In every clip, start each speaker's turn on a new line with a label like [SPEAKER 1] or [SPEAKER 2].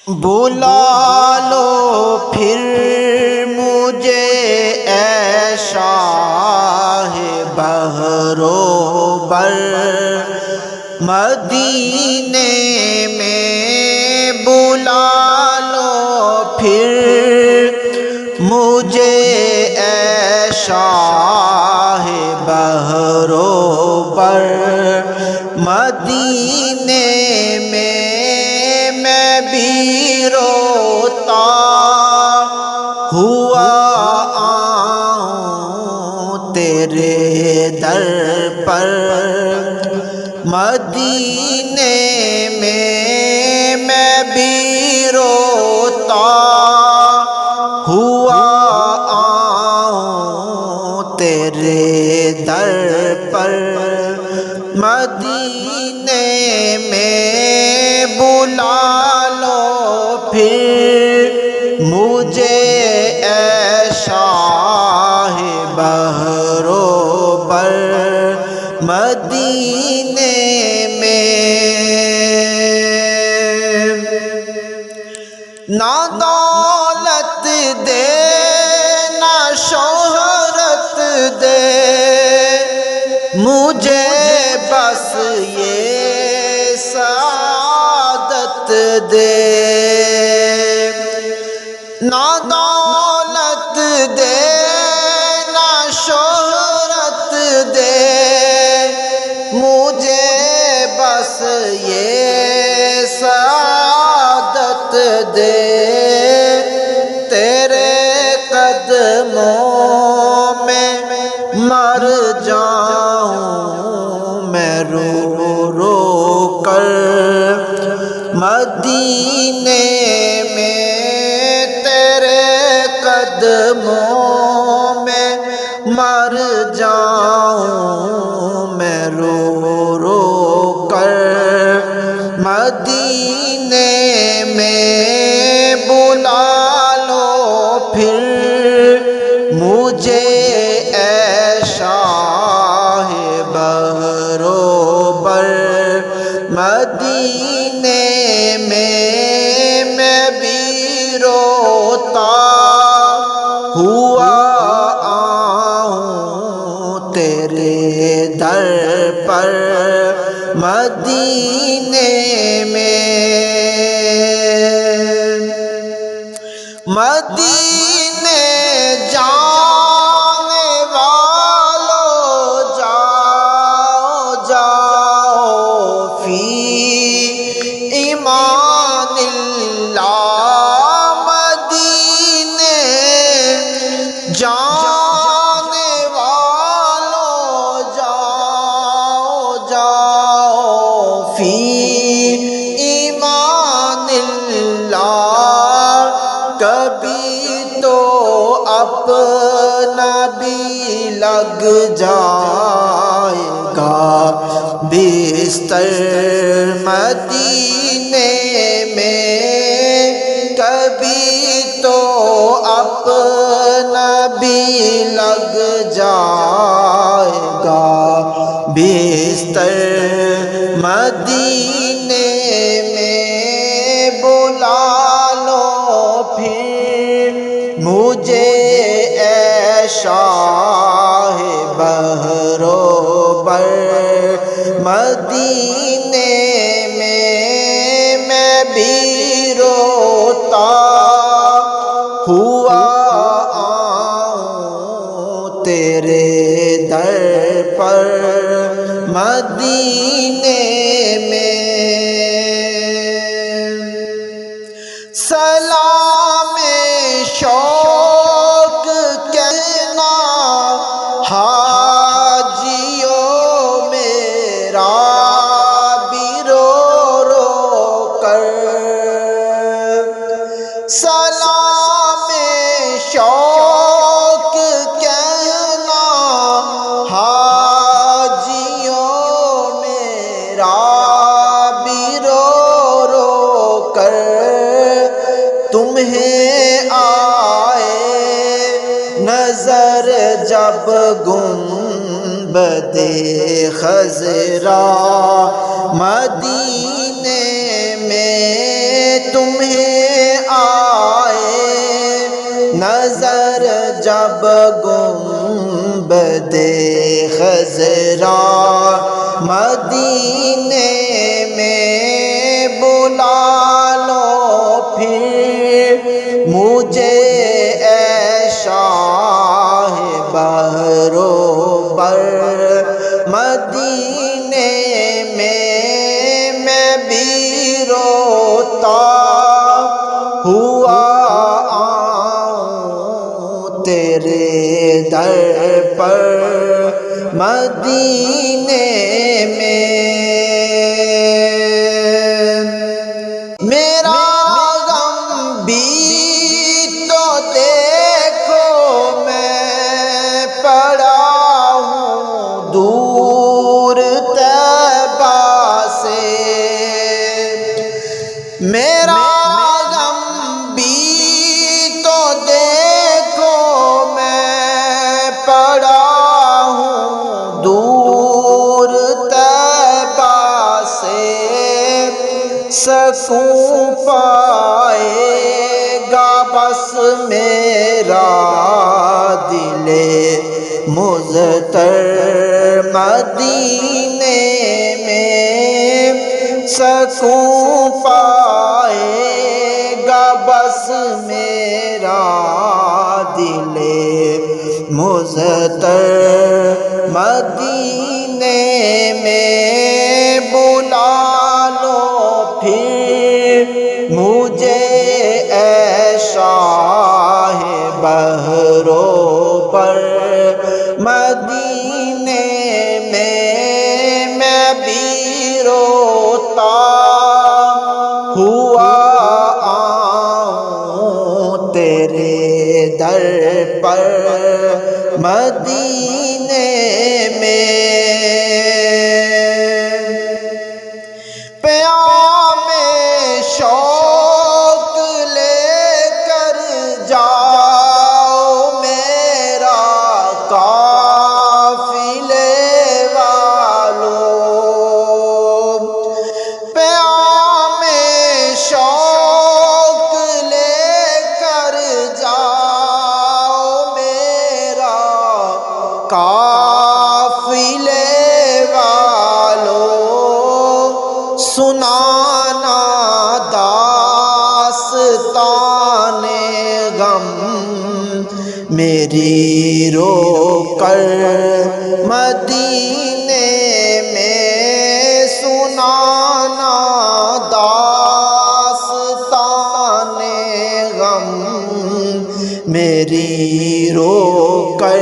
[SPEAKER 1] بلا لو پھر مجھے اے شاہ بحر و بر، مدینے میں بلا لو پھر مجھے اے شاہ بحر و بر، مدینے میں بھی روتا ہوا آؤں تیرے در پر، مدینے میں بھی روتا ہوا آؤں تیرے در پر، مدینے میں بلا لو پھر مجھے اے شاہ بحر و بر، مدینے میں نہ دولت دے نہ شہرت دے مجھے، بس یہ سعادت دے، نہ دولت دے نہ شہرت دے مجھے، بس یہ سعادت دے، تیرے قدموں میں مر جاؤں میں رو رو کر، مدینے میں تیرے قدموں میں مر جاؤں میں رو رو کر، مدینے میں بلا لو پھر مجھے اے شاہ بحر و بر، مدینے میں بھی روتا ہوا آؤں تیرے در پر، مدینے میں مدینے جانے والو جاؤ جاؤ فی ایمان اللہ، مدینے جانے والو جاؤ جاؤ فی ایمان اللہ، کبھی تو اپنا بھی لگ جائے گا بستر، مدینے میں کبھی تو اپنا بھی لگ جائے گا بستر، مدینے میں بلا لو پھر مجھے اے شاہ بحر و بر، مدینے میں بھی روتا ہوا آؤں تیرے در پر، مدینے میں سلام شوق کہنا حاجیوں میرا بھی رو رو کر، سلام شوق کہنا حاجیوں میرا بھی رو رو کر، تمہیں آئے نظر جب گنبد خضرا، مدینے میں تمہیں جب گنبد خضرا مدینے میں بلا لو پھر مجھے اے شاہ بحر و بر مدینے میں بھی روتا ہوا آؤں تیرے در پر مدینے میں میرا غم بھی تو دیکھو میں پڑا ہوں دور طیبہ سے میرا غم بھی تو دیکھو میں پڑا ہوں دور طیبہ سے سکون پائے گا بس میرا دل مضطر مدینے میں سکون پائے گا بس میرا دل مضطر مدینے میں بلا لو پھر مجھے اے شاہ بحر و بر مدینے میں بھی روتا ہوا آؤں تیرے در پر مدینے میں پیام شوق لے کر جاؤ میرا قافلے والوں پیام شوق لے کر جاؤ میرا قافلے والوں سنانا داستان غم میری رو کر مدینے میں سنانا داستان غم میری رو کر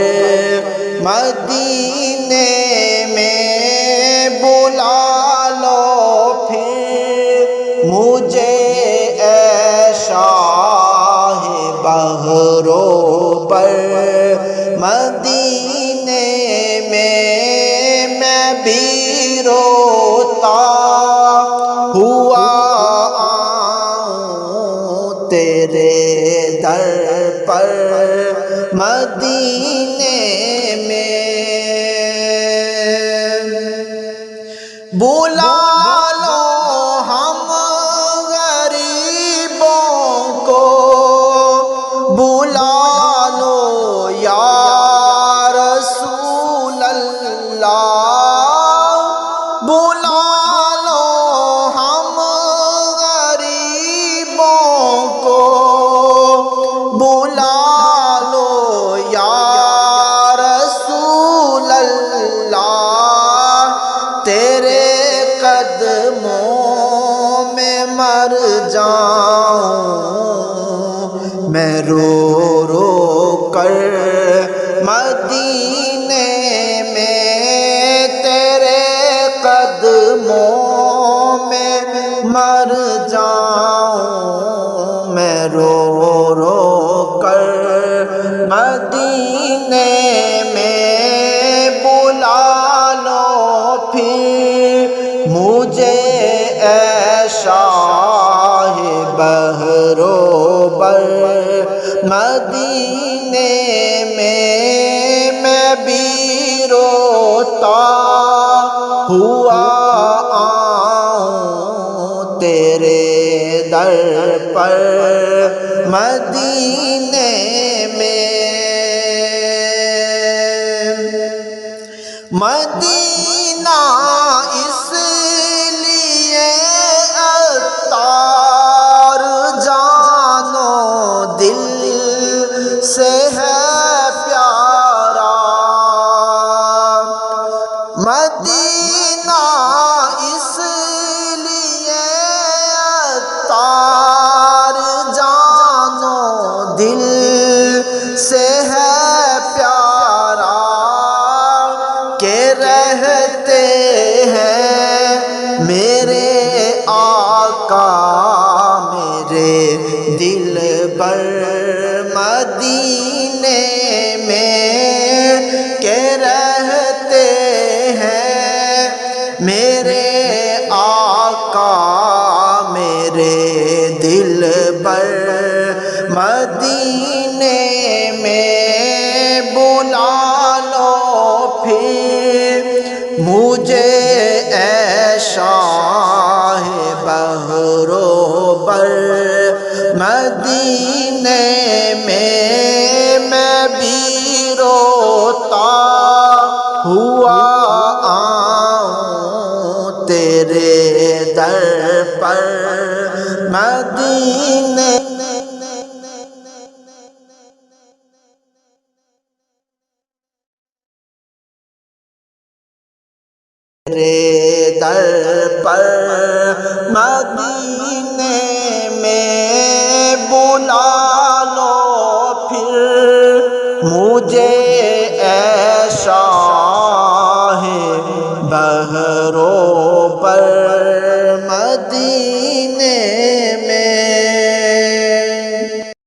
[SPEAKER 1] مدینے میں بلا لو پھر مجھے اے شاہ بحر و بر مدینے میں بھی روتا ہوا آؤں تیرے در پر مدینے میں بلا لو ہم غریبوں کو بلا لو یا رسول اللہ بلا لو ہم غریبوں کو بلا لو یا رسول اللہ تیرے قدموں میں مر جاؤں میں رو رو کر مدینے میں تیرے قدموں میں مر جاؤں میں رو رو کر مدینے میں بلا لو پھر مجھے اے شاہ بحر و بر مدینے میں بھی روتا ہوا آؤں تیرے در پر مدینے میں مدینہ اس لیے عطار جانو دل سے ہے پیارا، مدینہ اس لیے عطار جانو دل سے ہے پیارا، کہ رہتے ہیں میرے آقا میرے دل بر مدینے میں، کہ رہتے ہیں میرے آقا میرے دل بر مدینے میں، بلا لو پھر مجھے اے شاہ بحر و بر مدینے میں، میں بھی روتا ہوا آؤں تیرے در پر مدینے، تیرے در پر مدینے میں بلا